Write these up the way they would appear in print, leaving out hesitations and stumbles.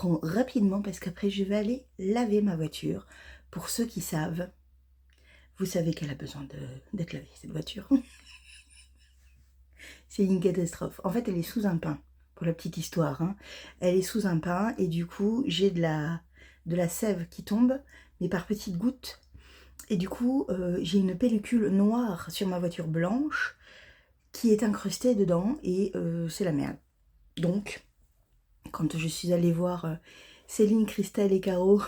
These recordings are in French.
reprends rapidement parce qu'après je vais aller laver ma voiture. Pour ceux qui savent, vous savez qu'elle a besoin d'être lavée, cette voiture. C'est une catastrophe. En fait, elle est sous un pin, pour la petite histoire, hein. Elle est sous un pin et du coup, j'ai de la sève qui tombe, mais par petites gouttes. Et du coup, j'ai une pellicule noire sur ma voiture blanche qui est incrustée dedans et c'est la merde. Donc, quand je suis allée voir Céline, Christelle et Caro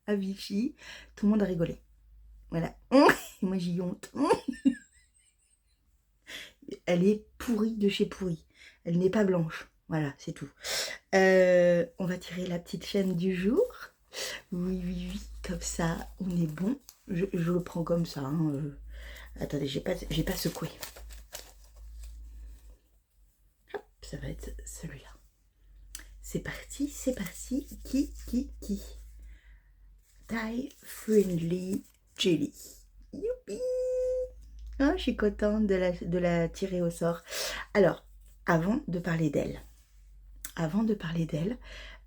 à Vichy, tout le monde a rigolé. Voilà. Et moi j'y honte. Elle est pourrie de chez pourrie. Elle n'est pas blanche. Voilà, c'est tout. On va tirer la petite chaîne du jour. Oui, oui, oui, comme ça, on est bon. Je le prends comme ça. Hein. Attendez, j'ai pas secoué. Hop, ça va être celui-là. C'est parti, c'est parti. Qui Tie Friendly Jelly. Youpi! Oh, je suis contente de la tirer au sort. Alors, avant de parler d'elle,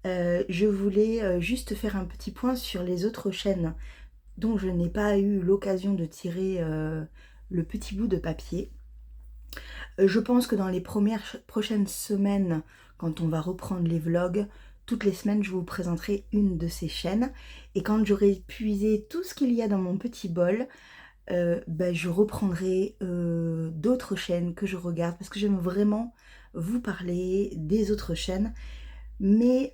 je voulais juste faire un petit point sur les autres chaînes dont je n'ai pas eu l'occasion de tirer le petit bout de papier. Je pense que dans les prochaines semaines, quand on va reprendre les vlogs, toutes les semaines, je vous présenterai une de ces chaînes. Et quand j'aurai épuisé tout ce qu'il y a dans mon petit bol, je reprendrai d'autres chaînes que je regarde parce que j'aime vraiment vous parler des autres chaînes. Mais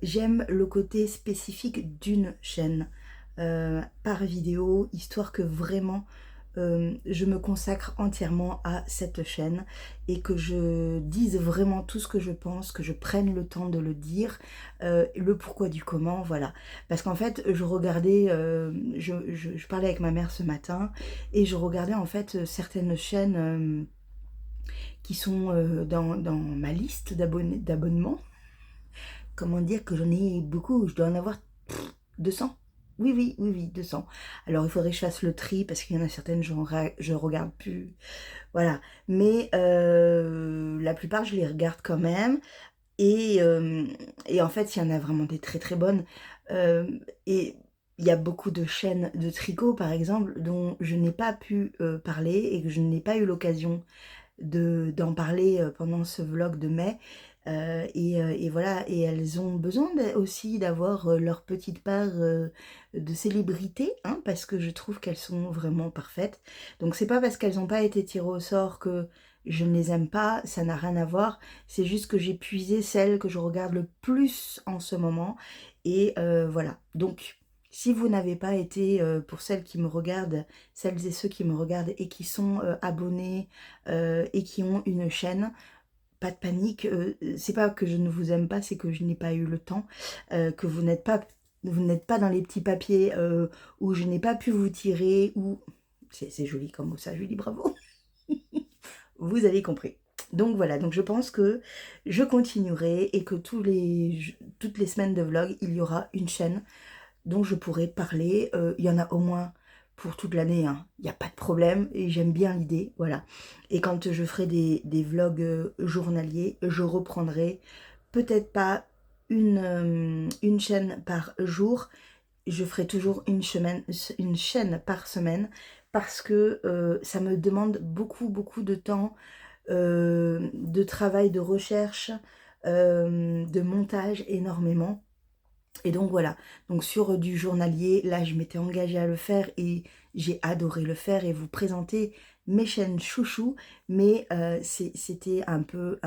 j'aime le côté spécifique d'une chaîne par vidéo, histoire que vraiment je me consacre entièrement à cette chaîne et que je dise vraiment tout ce que je pense, que je prenne le temps de le dire, le pourquoi du comment, voilà. Parce qu'en fait, je regardais, je parlais avec ma mère ce matin et je regardais en fait certaines chaînes qui sont dans ma liste d'abonnements. Comment dire que j'en ai beaucoup, je dois en avoir 200. Oui, oui, oui, oui, 200. Alors, il faudrait que je fasse le tri parce qu'il y en a certaines, je regarde plus. Voilà. Mais la plupart, je les regarde quand même. Et, et en fait, il y en a vraiment des très très bonnes. Et il y a beaucoup de chaînes de tricot, par exemple, dont je n'ai pas pu parler et que je n'ai pas eu l'occasion d'en parler pendant ce vlog de mai. Et voilà, et elles ont besoin aussi d'avoir leur petite part de célébrité, hein, parce que je trouve qu'elles sont vraiment parfaites. Donc c'est pas parce qu'elles n'ont pas été tirées au sort que je ne les aime pas, ça n'a rien à voir. C'est juste que j'ai puisé celles que je regarde le plus en ce moment. Et voilà, donc si vous n'avez pas été, pour celles qui me regardent, celles et ceux qui me regardent et qui sont abonnés et qui ont une chaîne, pas de panique, c'est pas que je ne vous aime pas, c'est que je n'ai pas eu le temps, que vous n'êtes pas dans les petits papiers où je n'ai pas pu vous tirer, ou... C'est joli comme mot ça, Julie, bravo. Vous avez compris. Donc voilà, donc je pense que je continuerai et que toutes les semaines de vlog, il y aura une chaîne dont je pourrais parler. Il y en a au moins pour toute l'année, hein. Il n'y a pas de problème et j'aime bien l'idée, voilà. Et quand je ferai des vlogs journaliers, je reprendrai peut-être pas une chaîne par jour, je ferai toujours une chaîne par semaine parce que ça me demande beaucoup, beaucoup de temps, de travail, de recherche, de montage énormément. Et donc voilà, donc sur du journalier, là je m'étais engagée à le faire et j'ai adoré le faire et vous présenter mes chaînes chouchou, mais c'était un peu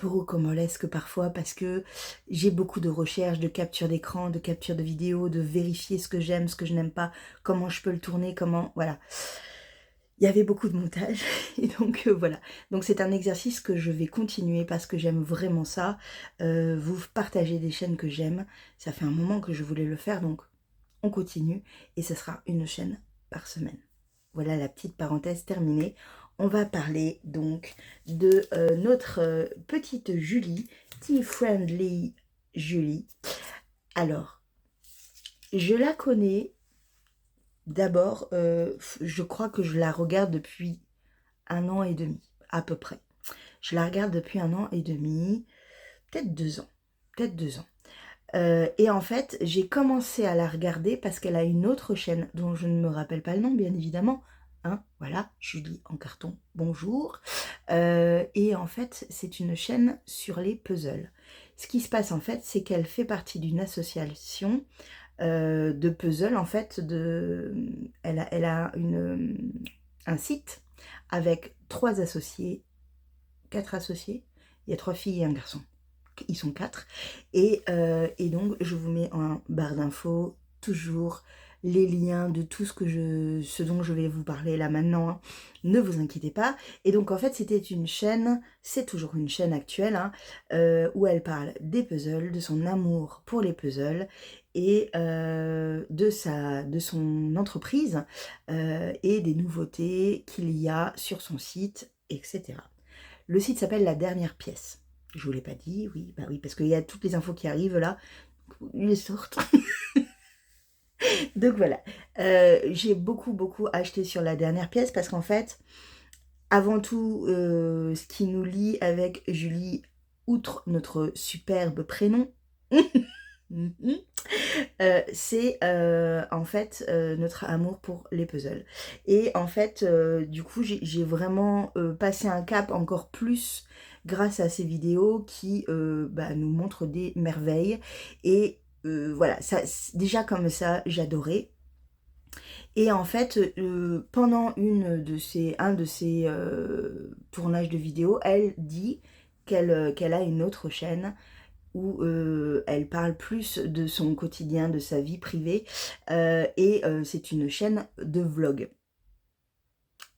rocambolesque parfois parce que j'ai beaucoup de recherches, de capture d'écran, de capture de vidéo, de vérifier ce que j'aime, ce que je n'aime pas, comment je peux le tourner, comment, voilà. Il y avait beaucoup de montage et donc voilà. Donc c'est un exercice que je vais continuer parce que j'aime vraiment ça. Vous partagez des chaînes que j'aime. Ça fait un moment que je voulais le faire, donc on continue. Et ce sera une chaîne par semaine. Voilà la petite parenthèse terminée. On va parler donc de notre petite Julie, Tea Friendly Julie. Alors, je la connais. D'abord, je crois que je la regarde depuis 1 an et demi, à peu près. Je la regarde depuis 1 an et demi, peut-être 2 ans. peut-être 2 ans. Et en fait, j'ai commencé à la regarder parce qu'elle a une autre chaîne dont je ne me rappelle pas le nom, bien évidemment. Hein, voilà, Julie en carton, bonjour. Et en fait, c'est une chaîne sur les puzzles. Ce qui se passe en fait, c'est qu'elle fait partie d'une association de puzzles. En fait, elle a un site avec 3 associés, 4 associés. Il y a 3 filles et un garçon. Ils sont 4. Et donc, je vous mets en barre d'infos toujours les liens de tout ce dont je vais vous parler là maintenant. Hein. Ne vous inquiétez pas. Et donc, en fait, c'était une chaîne, c'est toujours une chaîne actuelle, hein, où elle parle des puzzles, de son amour pour les puzzles et de son entreprise et des nouveautés qu'il y a sur son site, etc. Le site s'appelle La Dernière Pièce. Je vous l'ai pas dit, oui, bah oui, parce qu'il y a toutes les infos qui arrivent là, ils les sortent. Donc voilà, j'ai beaucoup acheté sur La Dernière Pièce parce qu'en fait, avant tout, ce qui nous lie avec Julie, outre notre superbe prénom, c'est en fait notre amour pour les puzzles. Et en fait, du coup, j'ai vraiment passé un cap encore plus grâce à ces vidéos qui nous montrent des merveilles. Et voilà, ça, déjà comme ça, j'adorais. Et en fait, pendant un de ces tournages de vidéos, elle dit qu'elle a une autre chaîne où elle parle plus de son quotidien, de sa vie privée, et c'est une chaîne de vlog.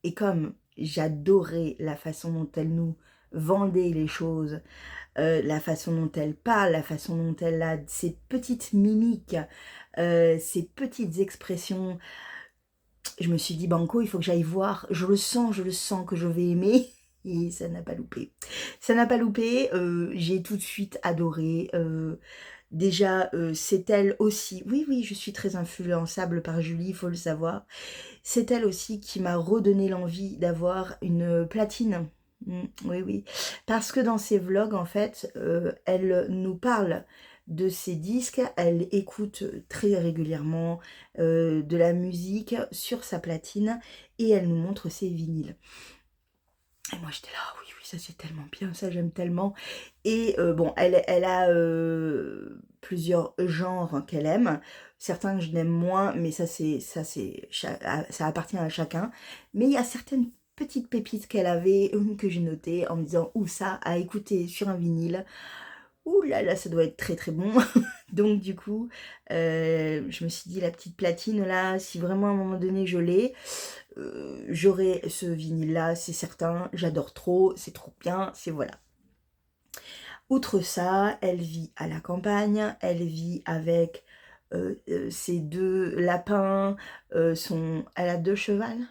Et comme j'adorais la façon dont elle nous vendait les choses, la façon dont elle parle, la façon dont elle a ses petites mimiques, ses petites expressions, je me suis dit, Banco, il faut que j'aille voir, je le sens que je vais aimer. Et ça n'a pas loupé. Ça n'a pas loupé, j'ai tout de suite adoré. Déjà, c'est elle aussi, oui, je suis très influençable par Julie, il faut le savoir. C'est elle aussi qui m'a redonné l'envie d'avoir une platine. Oui, parce que dans ses vlogs, en fait, elle nous parle de ses disques, elle écoute très régulièrement de la musique sur sa platine et elle nous montre ses vinyles. Et moi j'étais là, oui, ça c'est tellement bien, ça j'aime tellement. Et bon, elle a plusieurs genres qu'elle aime. Certains que je l'aime moins, mais ça appartient à chacun. Mais il y a certaines petites pépites qu'elle avait, que j'ai notées en me disant, où ça, à écouter sur un vinyle. Ouh là là, ça doit être très très bon. Donc du coup, je me suis dit, la petite platine là, si vraiment à un moment donné je l'ai, j'aurai ce vinyle là, c'est certain, j'adore trop, c'est trop bien, c'est voilà. Outre ça, elle vit à la campagne, elle vit avec ses 2 lapins, elle a 2 chevals.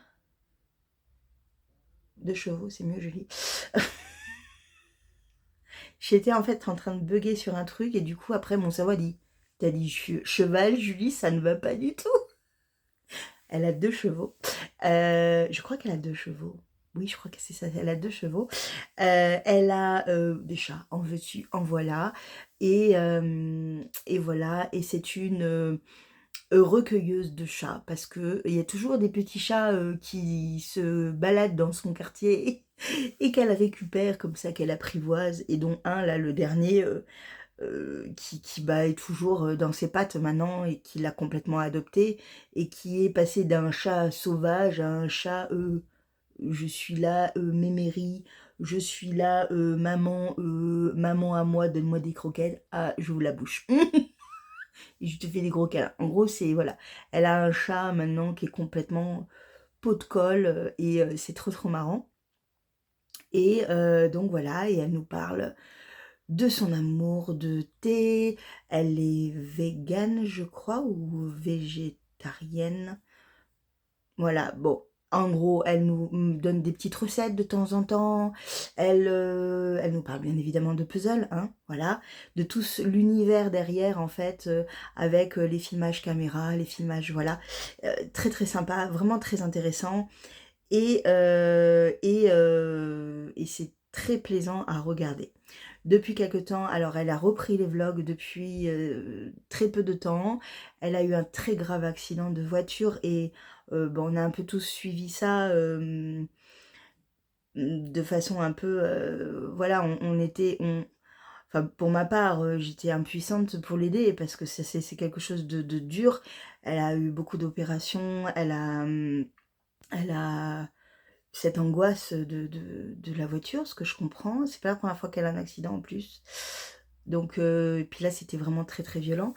2 chevaux, c'est mieux, Julie. J'étais en fait en train de bugger sur un truc et du coup après mon cerveau a dit, t'as dit cheval, Julie, ça ne va pas du tout. Elle a 2 chevaux. Je crois qu'elle a 2 chevaux. Oui, je crois que c'est ça, elle a 2 chevaux. Elle a des chats, en veux-tu, en voilà. Et voilà, et c'est une recueilleuse de chats, parce que il y a toujours des petits chats qui se baladent dans son quartier et qu'elle récupère comme ça, qu'elle apprivoise, et dont un, là, le dernier, qui est toujours dans ses pattes maintenant et qui l'a complètement adopté et qui est passé d'un chat sauvage à un chat je suis là mémérie, je suis là maman à moi, donne-moi des croquettes, ah j'ouvre la bouche et je te fais des gros câlins. En gros c'est voilà, elle a un chat maintenant qui est complètement pot de colle et c'est trop marrant. Et donc voilà, et elle nous parle de son amour de thé. Elle est végane, je crois, ou végétarienne. Voilà, bon. En gros, elle nous donne des petites recettes de temps en temps. Elle nous parle bien évidemment de puzzle, hein, voilà. De tout l'univers derrière, en fait, avec les filmages caméra, les filmages, voilà. Très sympa, vraiment très intéressant. Et c'est très plaisant à regarder. depuis quelque temps. Alors elle a repris les vlogs depuis très peu de temps. Elle a eu un très grave accident de voiture et bon, on a un peu tous suivi ça de façon un peu... voilà, enfin, pour ma part, j'étais impuissante pour l'aider parce que c'est quelque chose de dur. Elle a eu beaucoup d'opérations, elle a cette angoisse de la voiture, ce que je comprends. C'est pas la première fois qu'elle a un accident en plus. Donc, et puis là, c'était vraiment très très violent.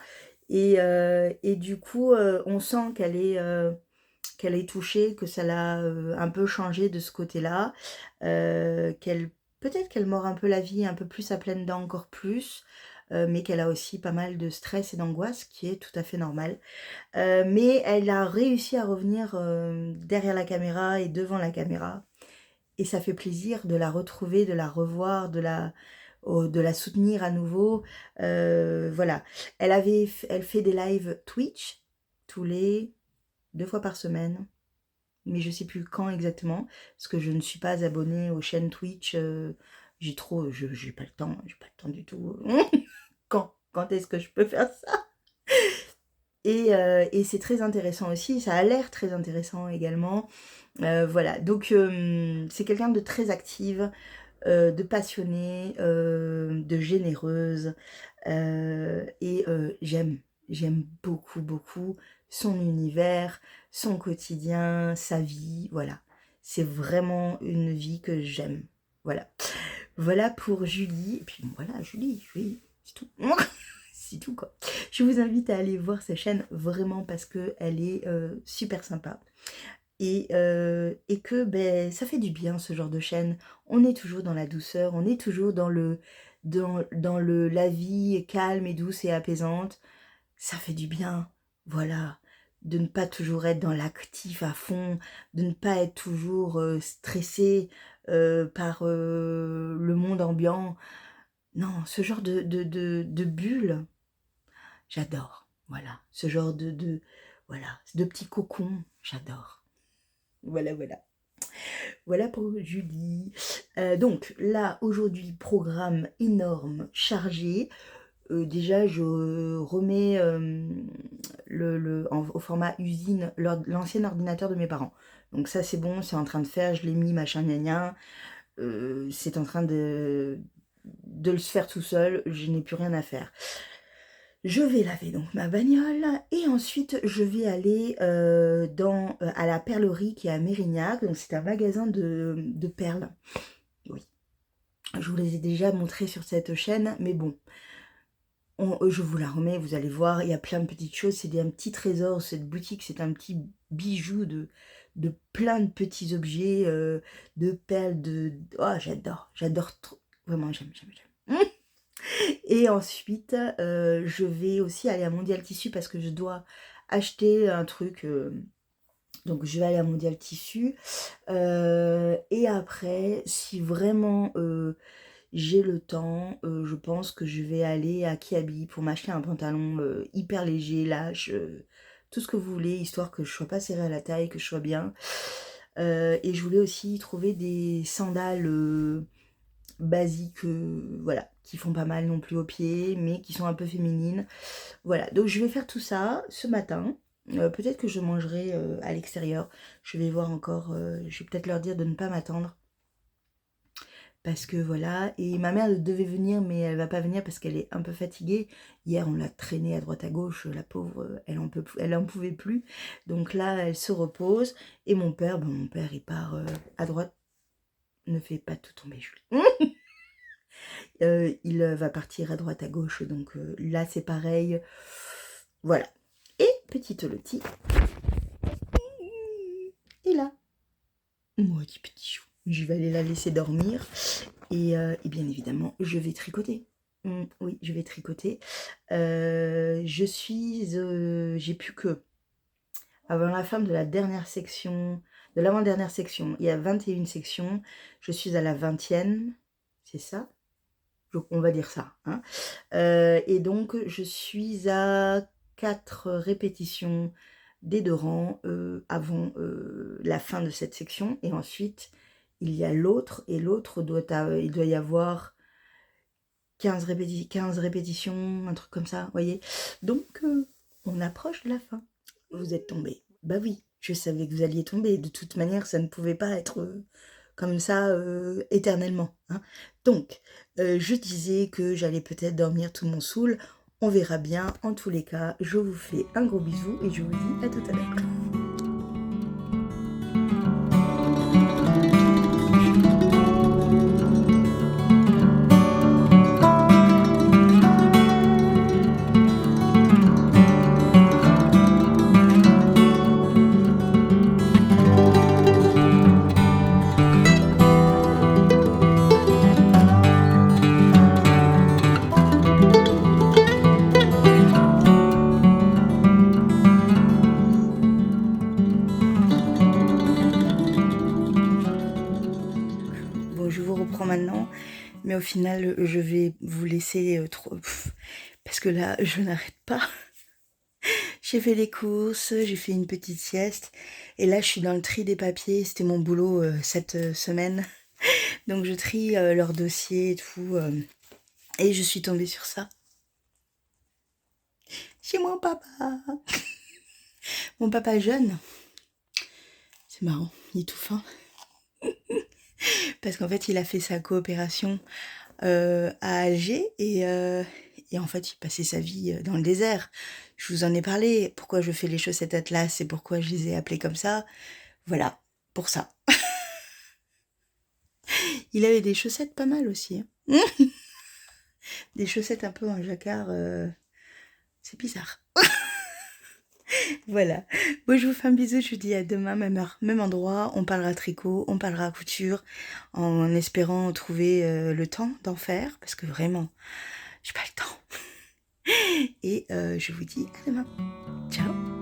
Et du coup, on sent qu'elle est touchée, que ça l'a un peu changé de ce côté-là, peut-être qu'elle mord un peu la vie un peu plus à pleines dents, encore plus, mais qu'elle a aussi pas mal de stress et d'angoisse, qui est tout à fait normal. Mais elle a réussi à revenir derrière la caméra et devant la caméra. Et ça fait plaisir de la retrouver, de la revoir, de la soutenir à nouveau. Voilà. Elle fait des lives Twitch tous les 2 fois par semaine. Mais je sais plus quand exactement, parce que je ne suis pas abonnée aux chaînes Twitch. J'ai pas le temps, j'ai pas le temps du tout. Quand est-ce que je peux faire ça? Et c'est très intéressant aussi, ça a l'air très intéressant également. Voilà, donc c'est quelqu'un de très active, de passionnée, de généreuse. Et j'aime beaucoup, beaucoup son univers, son quotidien, sa vie, voilà. C'est vraiment une vie que j'aime. Voilà. Voilà pour Julie. Et puis voilà, Julie, c'est tout. C'est tout quoi. Je vous invite à aller voir sa chaîne vraiment parce qu'elle est super sympa. Et que ben, ça fait du bien ce genre de chaîne. On est toujours dans la douceur, on est toujours dans la vie calme et douce et apaisante. Ça fait du bien, voilà, de ne pas toujours être dans l'actif à fond, de ne pas être toujours stressé par le monde ambiant. Non, ce genre de bulle, j'adore. Voilà, ce genre voilà, de petits cocons, j'adore. Voilà, voilà. Voilà pour Julie. Donc là, aujourd'hui, programme énorme, chargé. Déjà, je remets au format usine l'ancien ordinateur de mes parents. Donc ça, c'est bon, c'est en train de faire, je l'ai mis, machin, gna gna. C'est en train de le faire tout seul, je n'ai plus rien à faire. Je vais laver donc ma bagnole et ensuite je vais aller à la perlerie qui est à Mérignac. Donc c'est un magasin de perles. Oui, je vous les ai déjà montrés sur cette chaîne, mais bon, je vous la remets, vous allez voir, il y a plein de petites choses. C'est un petit trésor, cette boutique, c'est un petit bijou de plein de petits objets, de perles, Oh, j'adore trop. Vraiment, j'aime. Et ensuite, je vais aussi aller à Mondial Tissu parce que je dois acheter un truc. Donc, je vais aller à Mondial Tissu. Et après, si vraiment j'ai le temps, je pense que je vais aller à Kiabi pour m'acheter un pantalon hyper léger, lâche, tout ce que vous voulez, histoire que je sois pas serrée à la taille, que je sois bien. Et je voulais aussi trouver des sandales basiques, voilà, qui font pas mal non plus aux pieds, mais qui sont un peu féminines. Voilà, donc je vais faire tout ça ce matin. Peut-être que je mangerai à l'extérieur. Je vais voir encore. Je vais peut-être leur dire de ne pas m'attendre. Parce que voilà. Et ma mère devait venir, mais elle va pas venir parce qu'elle est un peu fatiguée. Hier, on l'a traînée à droite à gauche. La pauvre, elle en pouvait plus. Donc là, elle se repose. Et mon père, il part à droite. Ne fais pas tout tomber, Julie. Il va partir à droite à gauche. Donc là, c'est pareil. Voilà. Et petite Lottie est là. Moi, petit chou. Je vais aller la laisser dormir. Et bien évidemment, je vais tricoter. Oui, je vais tricoter. J'ai plus que, avant la fin de la dernière section, de l'avant-dernière section, il y a 21 sections. Je suis à la 20e. C'est ça? On va dire ça. Hein. Et donc, je suis à 4 répétitions des 2 rangs avant la fin de cette section. Et ensuite, il y a l'autre. Et l'autre, il doit y avoir 15 répétitions, un truc comme ça, vous voyez. Donc, on approche de la fin. Vous êtes tombé. Bah oui, je savais que vous alliez tomber. De toute manière, ça ne pouvait pas être comme ça éternellement. Hein. Donc, je disais que j'allais peut-être dormir tout mon saoul. On verra bien. En tous les cas, je vous fais un gros bisou et je vous dis à tout à l'heure. Bon, je vous reprends maintenant, mais au final, je vais vous laisser parce que là, je n'arrête pas. J'ai fait les courses, j'ai fait une petite sieste, et là, je suis dans le tri des papiers. C'était mon boulot cette semaine. Donc, je trie leurs dossiers et tout, et je suis tombée sur ça. Chez mon papa. Mon papa jeune. C'est marrant, il est tout fin. Parce qu'en fait, il a fait sa coopération à Alger et en fait, il passait sa vie dans le désert. Je vous en ai parlé. Pourquoi je fais les chaussettes Atlas et pourquoi je les ai appelées comme ça. Voilà, pour ça. Il avait des chaussettes pas mal aussi. Hein. Des chaussettes un peu en jacquard. C'est bizarre. Voilà. Bon, je vous fais un bisou. Je vous dis à demain, même heure, même endroit. On parlera tricot, on parlera couture, en espérant trouver le temps d'en faire. Parce que vraiment, j'ai pas le temps. Et je vous dis à demain. Ciao.